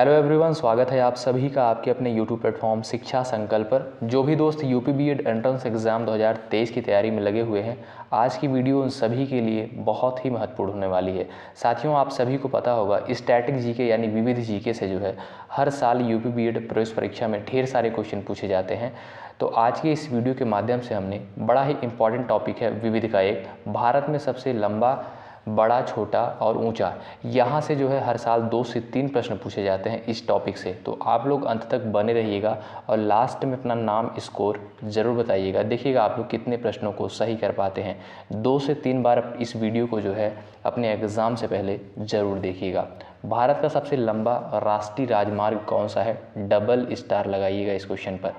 Hello everyone, स्वागत है आप सभी का आपके अपने यूट्यूब प्लेटफॉर्म शिक्षा संकल्प पर। जो भी दोस्त यूपी बीएड एंट्रेंस एग्ज़ाम 2023 की तैयारी में लगे हुए हैं, आज की वीडियो उन सभी के लिए बहुत ही महत्वपूर्ण होने वाली है। साथियों, आप सभी को पता होगा स्टैटिक जीके यानी विविध जीके से जो है हर साल यूपी बीएड प्रवेश परीक्षा में ढेर सारे क्वेश्चन पूछे जाते हैं। तो आज के इस वीडियो के माध्यम से हमने बड़ा ही इंपॉर्टेंट टॉपिक है विविध का एक, भारत में सबसे लंबा, बड़ा, छोटा और ऊंचा, यहाँ से जो है हर साल 2 से 3 प्रश्न पूछे जाते हैं इस टॉपिक से। तो आप लोग अंत तक बने रहिएगा और लास्ट में अपना नाम स्कोर ज़रूर बताइएगा। देखिएगा आप लोग कितने प्रश्नों को सही कर पाते हैं। 2 से 3 बार इस वीडियो को जो है अपने एग्ज़ाम से पहले ज़रूर देखिएगा। भारत का सबसे लंबा राष्ट्रीय राजमार्ग कौन सा है? डबल स्टार लगाइएगा इस क्वेश्चन पर।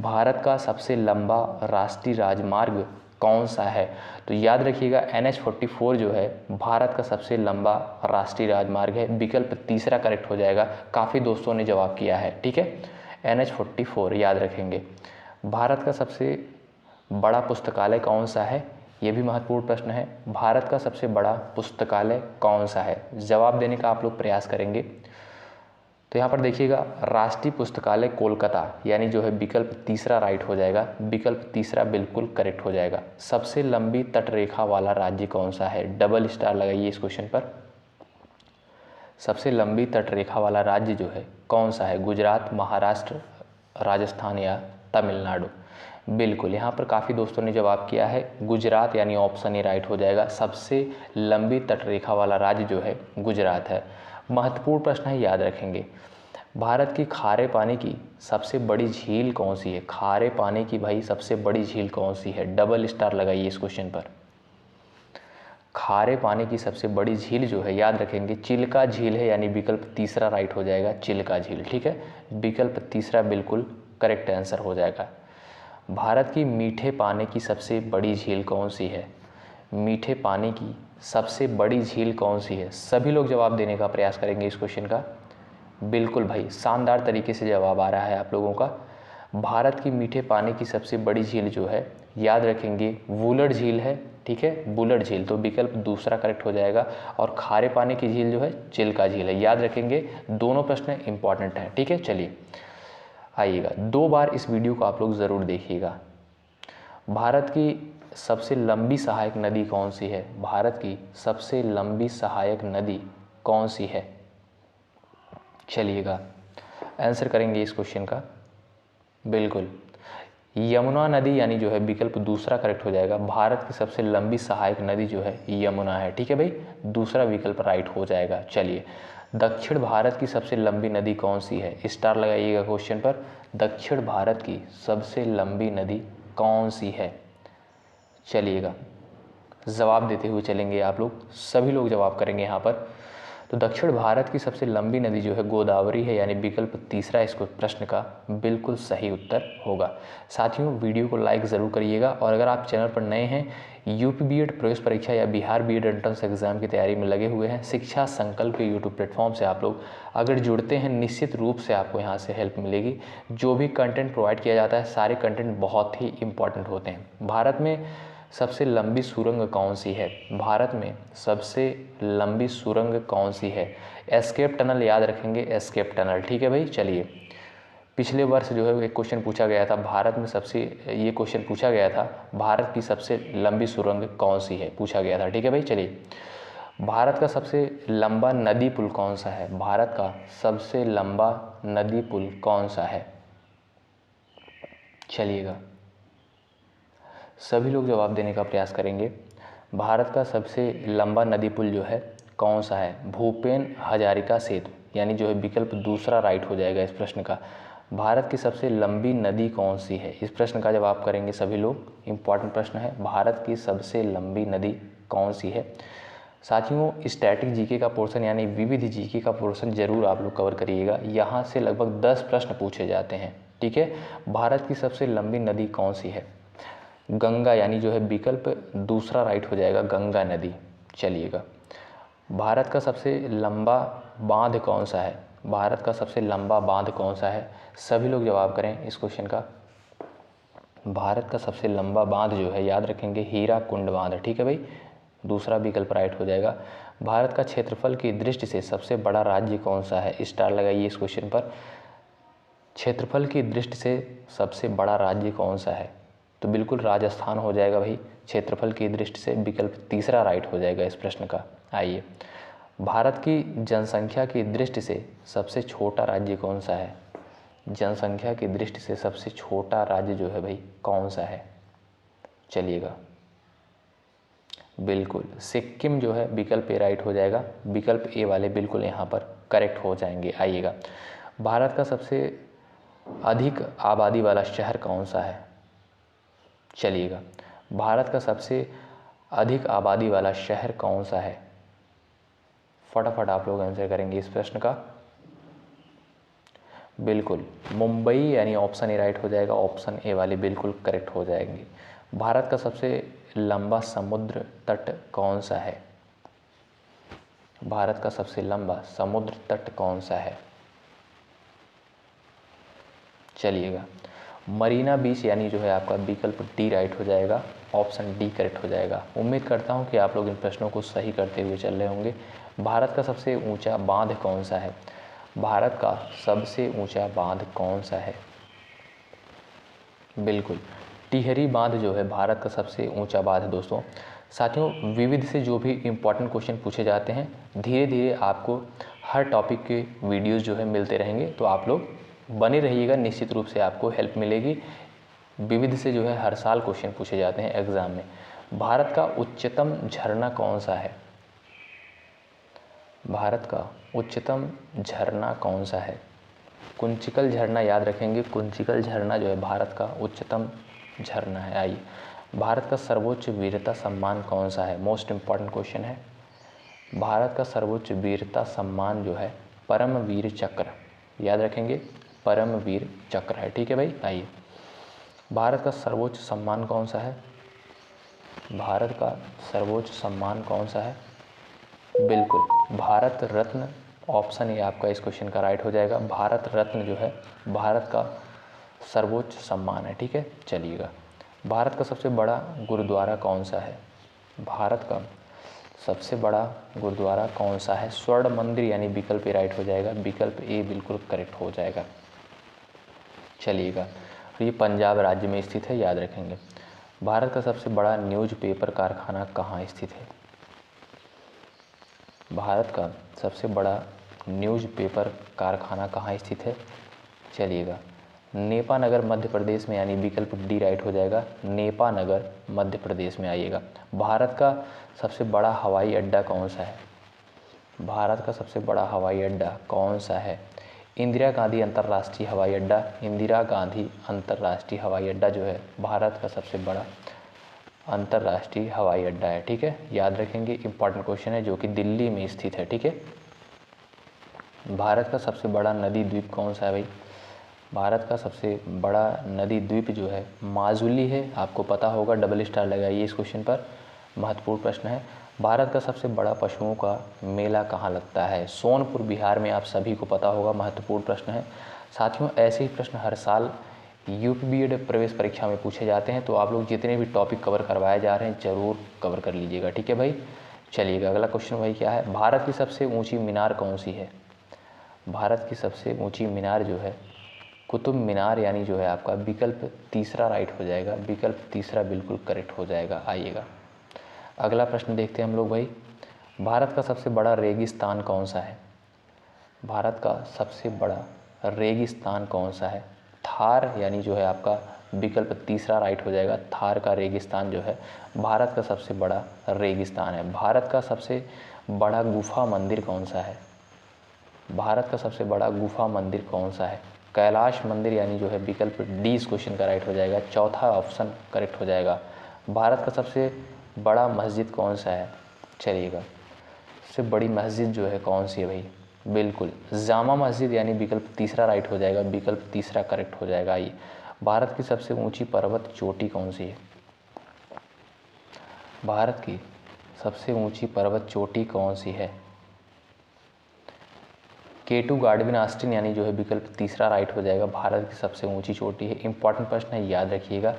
भारत का सबसे लंबा राष्ट्रीय राजमार्ग कौन सा है? तो याद रखिएगा NH-44 जो है भारत का सबसे लंबा राष्ट्रीय राजमार्ग है। विकल्प तीसरा करेक्ट हो जाएगा। काफ़ी दोस्तों ने जवाब किया है, ठीक है। NH-44 याद रखेंगे। भारत का सबसे बड़ा पुस्तकालय कौन सा है? ये भी महत्वपूर्ण प्रश्न है। भारत का सबसे बड़ा पुस्तकालय कौन सा है? जवाब देने का आप लोग प्रयास करेंगे। तो यहाँ पर देखिएगा राष्ट्रीय पुस्तकालय कोलकाता, यानी जो है विकल्प तीसरा राइट हो जाएगा। विकल्प तीसरा बिल्कुल करेक्ट हो जाएगा। सबसे लंबी तटरेखा वाला राज्य कौन सा है? डबल स्टार लगाइए इस क्वेश्चन पर। सबसे लंबी तटरेखा वाला राज्य जो है कौन सा है? गुजरात, महाराष्ट्र, राजस्थान या तमिलनाडु? बिल्कुल, यहाँ पर काफ़ी दोस्तों ने जवाब किया है गुजरात, यानी ऑप्शन ए राइट हो जाएगा। सबसे लंबी तटरेखा वाला राज्य जो है गुजरात है। महत्वपूर्ण प्रश्न है, याद रखेंगे। भारत की खारे पानी की सबसे बड़ी झील कौन सी है? खारे पानी की भाई सबसे बड़ी झील कौन सी है? डबल स्टार लगाइए इस क्वेश्चन पर। खारे पानी की सबसे बड़ी झील जो है याद रखेंगे चिल्का झील है, यानी विकल्प तीसरा राइट हो जाएगा, चिल्का झील, ठीक है। विकल्प तीसरा बिल्कुल करेक्ट आंसर हो जाएगा। भारत की मीठे पानी की सबसे बड़ी झील कौन सी है? मीठे पानी की सबसे बड़ी झील कौन सी है? सभी लोग जवाब देने का प्रयास करेंगे इस क्वेश्चन का। बिल्कुल भाई, शानदार तरीके से जवाब आ रहा है आप लोगों का। भारत की मीठे पानी की सबसे बड़ी झील जो है याद रखेंगे वुलर झील है, ठीक है, वुलर झील। तो विकल्प दूसरा करेक्ट हो जाएगा। और खारे पानी की झील जो है चिल्का झील है। याद रखेंगे, दोनों प्रश्न इंपॉर्टेंट हैं, ठीक है। चलिए आइएगा, 2 बार इस वीडियो को आप लोग ज़रूर देखिएगा। भारत की सबसे लंबी सहायक नदी कौन सी है? भारत की सबसे लंबी सहायक नदी कौन सी है? चलिएगा आंसर करेंगे इस क्वेश्चन का। बिल्कुल यमुना नदी, यानी जो है विकल्प दूसरा करेक्ट हो जाएगा। भारत की सबसे लंबी सहायक नदी जो है यमुना है, ठीक है भाई, दूसरा विकल्प राइट हो जाएगा। चलिए, दक्षिण भारत की सबसे लंबी नदी कौन सी है? स्टार लगाइएगा क्वेश्चन पर। दक्षिण भारत की सबसे लंबी नदी कौन सी है? चलिएगा जवाब देते हुए चलेंगे आप लोग, सभी लोग जवाब करेंगे यहाँ पर। तो दक्षिण भारत की सबसे लंबी नदी जो है गोदावरी है, यानी विकल्प तीसरा इसको प्रश्न का बिल्कुल सही उत्तर होगा। साथियों, वीडियो को लाइक ज़रूर करिएगा और अगर आप चैनल पर नए हैं, यूपी बीएड प्रवेश परीक्षा या बिहार बीएड एंट्रेंस एग्जाम की तैयारी में लगे हुए हैं, शिक्षा संकल्प के यूट्यूब प्लेटफॉर्म से आप लोग अगर जुड़ते हैं, निश्चित रूप से आपको यहाँ से हेल्प मिलेगी। जो भी कंटेंट प्रोवाइड किया जाता है, सारे कंटेंट बहुत ही इंपॉर्टेंट होते हैं। भारत में सबसे लंबी सुरंग कौन सी है? भारत में सबसे लंबी सुरंग कौन सी है? एस्केप टनल, याद रखेंगे एस्केप टनल, ठीक है भाई। चलिए, पिछले वर्ष जो है एक क्वेश्चन पूछा गया था, भारत में सबसे, ये क्वेश्चन पूछा गया था भारत की सबसे लंबी सुरंग कौन सी है, पूछा गया था, ठीक है भाई। चलिए, भारत का सबसे लंबा नदी पुल कौन सा है? भारत का सबसे लंबा नदी पुल कौन सा है? चलिएगा सभी लोग जवाब देने का प्रयास करेंगे। भारत का सबसे लंबा नदी पुल जो है कौन सा है? भूपेन हजारिका सेतु, यानी जो है विकल्प दूसरा राइट हो जाएगा इस प्रश्न का। भारत की सबसे लंबी नदी कौन सी है? इस प्रश्न का जवाब करेंगे सभी लोग। इंपॉर्टेंट प्रश्न है, भारत की सबसे लंबी नदी कौन सी है? साथियों, स्टैटिक जीके का पोर्शन यानी विविध जीके का पोर्शन जरूर आप लोग कवर करिएगा। यहाँ से लगभग 10 प्रश्न पूछे जाते हैं, ठीक है। भारत की सबसे लंबी नदी कौन सी है? गंगा, यानी जो है विकल्प दूसरा राइट हो जाएगा, गंगा नदी। चलिएगा, भारत का सबसे लंबा बांध कौन सा है? भारत का सबसे लंबा बांध कौन सा है? सभी लोग जवाब करें इस क्वेश्चन का। भारत का सबसे लंबा बांध जो है याद रखेंगे हीरा कुंड बांध, ठीक है भाई, दूसरा विकल्प राइट हो जाएगा। भारत का क्षेत्रफल की दृष्टि से सबसे बड़ा राज्य कौन सा है? स्टार लगाइए इस क्वेश्चन पर। क्षेत्रफल की दृष्टि से सबसे बड़ा राज्य कौन सा है? तो बिल्कुल राजस्थान हो जाएगा भाई, क्षेत्रफल की दृष्टि से विकल्प तीसरा राइट हो जाएगा इस प्रश्न का। आइए, भारत की जनसंख्या की दृष्टि से सबसे छोटा राज्य कौन सा है? जनसंख्या की दृष्टि से सबसे छोटा राज्य जो है भाई कौन सा है? चलिएगा, बिल्कुल सिक्किम जो है विकल्प ए राइट हो जाएगा। विकल्प ए वाले बिल्कुल यहाँ पर करेक्ट हो जाएंगे। आइएगा, भारत का सबसे अधिक आबादी वाला शहर कौन सा है? चलिएगा, भारत का सबसे अधिक आबादी वाला शहर कौन सा है? फटाफट आप लोग आंसर करेंगे इस प्रश्न का। बिल्कुल मुंबई, यानी ऑप्शन ए राइट हो जाएगा। ऑप्शन ए वाले बिल्कुल करेक्ट हो जाएंगे। भारत का सबसे लंबा समुद्र तट कौन सा है? भारत का सबसे लंबा समुद्र तट कौन सा है? चलिएगा, मरीना बीच, यानी जो है आपका विकल्प डी राइट हो जाएगा। ऑप्शन डी करेक्ट हो जाएगा। उम्मीद करता हूं कि आप लोग इन प्रश्नों को सही करते हुए चल रहे होंगे। भारत का सबसे ऊंचा बांध कौन सा है? भारत का सबसे ऊंचा बांध कौन सा है? बिल्कुल टिहरी बांध जो है भारत का सबसे ऊंचा बांध है। दोस्तों साथियों, विविध से जो भी इम्पोर्टेंट क्वेश्चन पूछे जाते हैं, धीरे धीरे आपको हर टॉपिक के वीडियोस जो है मिलते रहेंगे, तो आप लोग बने रहिएगा। निश्चित रूप से आपको हेल्प मिलेगी। विविध से जो है हर साल क्वेश्चन पूछे जाते हैं एग्ज़ाम में। भारत का उच्चतम झरना कौन सा है? भारत का उच्चतम झरना कौन सा है? कुंचिकल झरना याद रखेंगे। कुंचिकल झरना जो है भारत का उच्चतम झरना है। आइए, भारत का सर्वोच्च वीरता सम्मान कौन सा है? मोस्ट इम्पॉर्टेंट क्वेश्चन है। भारत का सर्वोच्च वीरता सम्मान जो है परमवीर चक्र, याद रखेंगे, परमवीर चक्र है। ठीक है भाई। आइए, भारत का सर्वोच्च सम्मान कौन सा है? भारत का सर्वोच्च सम्मान कौन सा है? बिल्कुल भारत रत्न। ऑप्शन ए आपका इस क्वेश्चन का राइट हो जाएगा। भारत रत्न जो है भारत का सर्वोच्च सम्मान है। ठीक है। चलिएगा, भारत का सबसे बड़ा गुरुद्वारा कौन सा है? भारत का सबसे बड़ा गुरुद्वारा कौन सा है? स्वर्ण मंदिर, यानी विकल्प ए राइट हो जाएगा। विकल्प ए बिल्कुल करेक्ट हो जाएगा। चलिएगा, ये पंजाब राज्य में स्थित है, याद रखेंगे। भारत का सबसे बड़ा न्यूज़पेपर कारखाना कहाँ स्थित है? भारत का सबसे बड़ा न्यूज़पेपर कारखाना कहाँ स्थित है? चलिएगा, नेपानगर मध्य प्रदेश में, यानी विकल्प डी राइट हो जाएगा। नेपानगर मध्य प्रदेश में। आइएगा, भारत का सबसे बड़ा हवाई अड्डा कौन सा है? भारत का सबसे बड़ा हवाई अड्डा कौन सा है? इंदिरा गांधी अंतर्राष्ट्रीय हवाई अड्डा। इंदिरा गांधी अंतर्राष्ट्रीय हवाई अड्डा जो है भारत का सबसे बड़ा अंतर्राष्ट्रीय हवाई अड्डा है। ठीक है, याद रखेंगे, इंपॉर्टेंट क्वेश्चन है जो कि दिल्ली में स्थित है। ठीक है। भारत का सबसे बड़ा नदी द्वीप कौन सा है भाई? भारत का सबसे बड़ा नदी द्वीप जो है माजुली है। आपको पता होगा, डबल स्टार लगाइए इस क्वेश्चन पर, महत्वपूर्ण प्रश्न है। भारत का सबसे बड़ा पशुओं का मेला कहाँ लगता है? सोनपुर बिहार में, आप सभी को पता होगा, महत्वपूर्ण प्रश्न है। साथियों, ऐसे ही प्रश्न हर साल यूपी बीएड प्रवेश परीक्षा में पूछे जाते हैं, तो आप लोग जितने भी टॉपिक कवर करवाए जा रहे हैं ज़रूर कवर कर लीजिएगा। ठीक है भाई। चलिएगा, अगला क्वेश्चन भाई क्या है? भारत की सबसे ऊंची मीनार कौन सी है? भारत की सबसे ऊंची मीनार जो है कुतुब मीनार, यानी जो है आपका विकल्प तीसरा राइट हो जाएगा। विकल्प तीसरा बिल्कुल करेक्ट हो जाएगा। आइएगा, अगला प्रश्न देखते हैं हम लोग भाई। भारत का सबसे बड़ा रेगिस्तान कौन सा है? भारत का सबसे बड़ा रेगिस्तान कौन सा है? थार, यानी जो है आपका विकल्प तीसरा राइट हो जाएगा। थार का रेगिस्तान जो है भारत का सबसे बड़ा रेगिस्तान है। भारत का सबसे बड़ा गुफा मंदिर कौन सा है? भारत का सबसे बड़ा गुफा मंदिर कौन सा है? कैलाश मंदिर, यानी जो है विकल्प डी इस क्वेश्चन का राइट हो जाएगा। चौथा ऑप्शन करेक्ट हो जाएगा। भारत का सबसे बड़ा मस्जिद कौन सा है? चलिएगा, सबसे बड़ी मस्जिद जो है कौन सी है भाई? बिल्कुल जामा मस्जिद, यानी विकल्प तीसरा राइट हो जाएगा। विकल्प तीसरा करेक्ट हो जाएगा। आइए, भारत की सबसे ऊंची पर्वत चोटी कौन सी है? भारत की सबसे ऊंची पर्वत चोटी कौन सी है? K2 गार्डविन ऑस्टिन, यानी जो है विकल्प तीसरा राइट हो जाएगा। भारत की सबसे ऊंची चोटी है। इंपॉर्टेंट प्रश्न है, याद रखिएगा,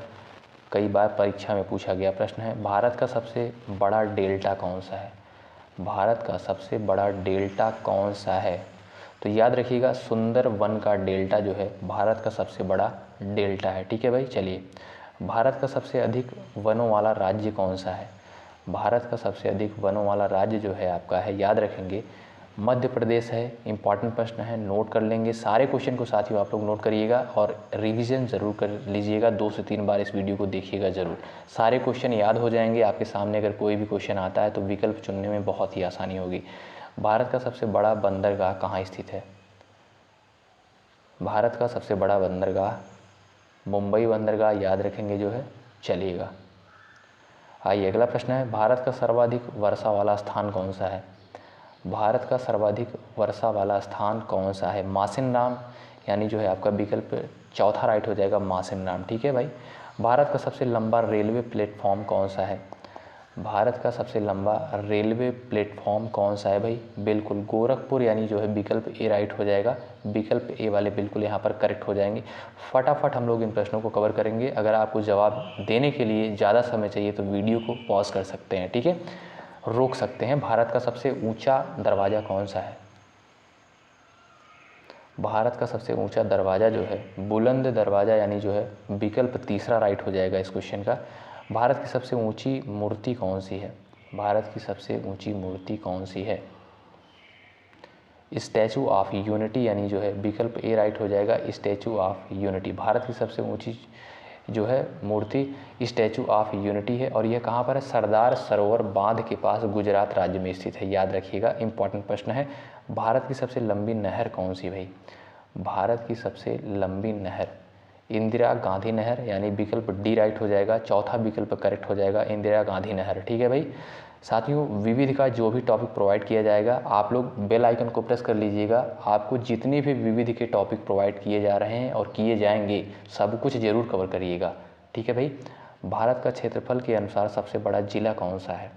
कई बार परीक्षा में पूछा गया प्रश्न है। भारत का सबसे बड़ा डेल्टा कौन सा है? भारत का सबसे बड़ा डेल्टा कौन सा है? तो याद रखिएगा, सुंदरवन का डेल्टा जो है भारत का सबसे बड़ा डेल्टा है। ठीक है भाई, चलिए, भारत का सबसे अधिक वनों वाला राज्य कौन सा है? भारत का सबसे अधिक वनों वाला राज्य जो है आपका है, याद रखेंगे, मध्य प्रदेश है। इंपॉर्टेंट प्रश्न है, नोट कर लेंगे। सारे क्वेश्चन को साथियों आप लोग नोट करिएगा और रिवीजन ज़रूर कर लीजिएगा। 2 से 3 बार इस वीडियो को देखिएगा ज़रूर, सारे क्वेश्चन याद हो जाएंगे आपके सामने। अगर कोई भी क्वेश्चन आता है तो विकल्प चुनने में बहुत ही आसानी होगी। भारत का सबसे बड़ा बंदरगाह कहाँ स्थित है? भारत का सबसे बड़ा बंदरगाह मुंबई बंदरगाह याद रखेंगे जो है, चलिएगा। आइए अगला प्रश्न है, भारत का सर्वाधिक वर्षा वाला स्थान कौन सा है? भारत का सर्वाधिक वर्षा वाला स्थान कौन सा है? मासिनराम, यानी जो है आपका विकल्प चौथा राइट हो जाएगा, मासिनराम। ठीक है भाई। भारत का सबसे लंबा रेलवे प्लेटफॉर्म कौन सा है? भारत का सबसे लंबा रेलवे प्लेटफॉर्म कौन सा है भाई? बिल्कुल गोरखपुर, यानी जो है विकल्प ए राइट हो जाएगा। विकल्प ए वाले बिल्कुल यहाँ पर करेक्ट हो जाएंगे। फटाफट हम लोग इन प्रश्नों को कवर करेंगे। अगर आपको जवाब देने के लिए ज़्यादा समय चाहिए तो वीडियो को पॉज कर सकते हैं, ठीक है, रोक सकते हैं। भारत का सबसे ऊंचा दरवाज़ा कौन सा है? भारत का सबसे ऊंचा दरवाज़ा जो है बुलंद दरवाज़ा, यानी जो है विकल्प तीसरा राइट हो जाएगा इस क्वेश्चन का। भारत की सबसे ऊंची मूर्ति कौन सी है? भारत की सबसे ऊंची मूर्ति कौन सी है? स्टैचू ऑफ यूनिटी, यानी जो है विकल्प ए राइट हो जाएगा, स्टैचू ऑफ यूनिटी। भारत की सबसे ऊंची जो है मूर्ति स्टैचू ऑफ यूनिटी है और यह कहाँ पर है? सरदार सरोवर बांध के पास गुजरात राज्य में स्थित है। याद रखिएगा, इंपॉर्टेंट प्रश्न है। भारत की सबसे लंबी नहर कौन सी भाई? भारत की सबसे लंबी नहर इंदिरा गांधी नहर, यानी विकल्प डी राइट हो जाएगा। चौथा विकल्प करेक्ट हो जाएगा, इंदिरा गांधी नहर। ठीक है भाई। साथियों, विविध का जो भी टॉपिक प्रोवाइड किया जाएगा, आप लोग बेल आइकन को प्रेस कर लीजिएगा। आपको जितने भी विविध के टॉपिक प्रोवाइड किए जा रहे हैं और किए जाएंगे, सब कुछ ज़रूर कवर करिएगा। ठीक है भाई। भारत का क्षेत्रफल के अनुसार सबसे बड़ा जिला कौन सा है?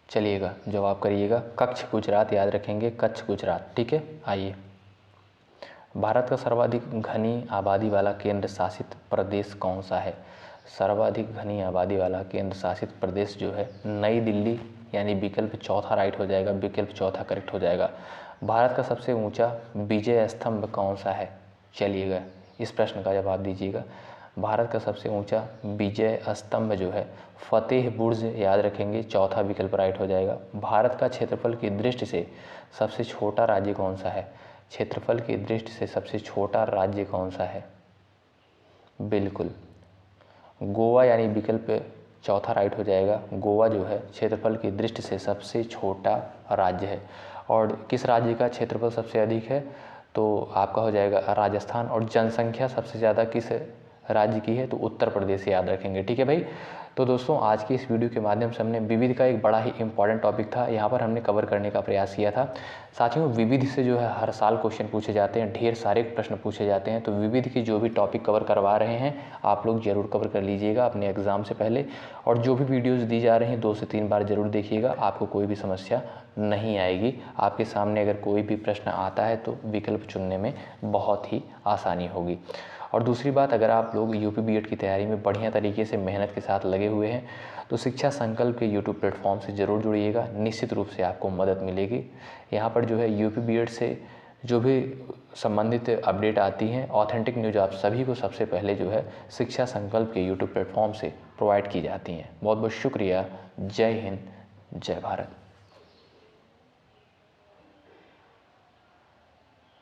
चलिएगा जवाब करिएगा, कच्छ गुजरात याद रखेंगे, कच्छ गुजरात। ठीक है। आइए, भारत का सर्वाधिक घनी आबादी वाला केंद्र शासित प्रदेश कौन सा है? सर्वाधिक घनी आबादी वाला केंद्र शासित प्रदेश जो है नई दिल्ली, यानी विकल्प चौथा राइट हो जाएगा, विकल्प चौथा करेक्ट हो जाएगा। भारत का सबसे ऊंचा विजय स्तंभ कौन सा है? चलिएगा इस प्रश्न का जवाब दीजिएगा। भारत का सबसे ऊंचा विजय स्तंभ जो है फतेह बुर्ज याद रखेंगे, चौथा विकल्प राइट हो जाएगा। भारत का क्षेत्रफल की दृष्टि से सबसे छोटा राज्य कौन सा है? क्षेत्रफल की दृष्टि से सबसे छोटा राज्य कौन सा है? बिल्कुल गोवा, यानी विकल्प चौथा राइट हो जाएगा। गोवा जो है क्षेत्रफल की दृष्टि से सबसे छोटा राज्य है। और किस राज्य का क्षेत्रफल सबसे अधिक है? तो आपका हो जाएगा राजस्थान। और जनसंख्या सबसे ज़्यादा किस राज्य की है? तो उत्तर प्रदेश याद रखेंगे। ठीक है भाई। तो दोस्तों, आज की इस वीडियो के माध्यम से हमने विविध का एक बड़ा ही इंपॉर्टेंट टॉपिक था, यहाँ पर हमने कवर करने का प्रयास किया था। साथियों, विविध से जो है हर साल क्वेश्चन पूछे जाते हैं, ढेर सारे प्रश्न पूछे जाते हैं। तो विविध की जो भी टॉपिक कवर करवा रहे हैं, आप लोग जरूर कवर कर लीजिएगा अपने एग्ज़ाम से पहले। और जो भी वीडियोज़ दी जा रही हैं 2 से 3 बार जरूर देखिएगा, आपको कोई भी समस्या नहीं आएगी। आपके सामने अगर कोई भी प्रश्न आता है तो विकल्प चुनने में बहुत ही आसानी होगी। और दूसरी बात, अगर आप लोग यूपी बीएड की तैयारी में बढ़िया तरीके से मेहनत के साथ लगे हुए हैं तो शिक्षा संकल्प के यूट्यूब प्लेटफॉर्म से ज़रूर जुड़िएगा, निश्चित रूप से आपको मदद मिलेगी। यहाँ पर जो है यूपी बीएड से जो भी संबंधित अपडेट आती हैं, ऑथेंटिक न्यूज़ आप सभी को सबसे पहले जो है शिक्षा संकल्प के यूट्यूब प्लेटफॉर्म से प्रोवाइड की जाती हैं। बहुत बहुत शुक्रिया। जय हिंद, जय भारत।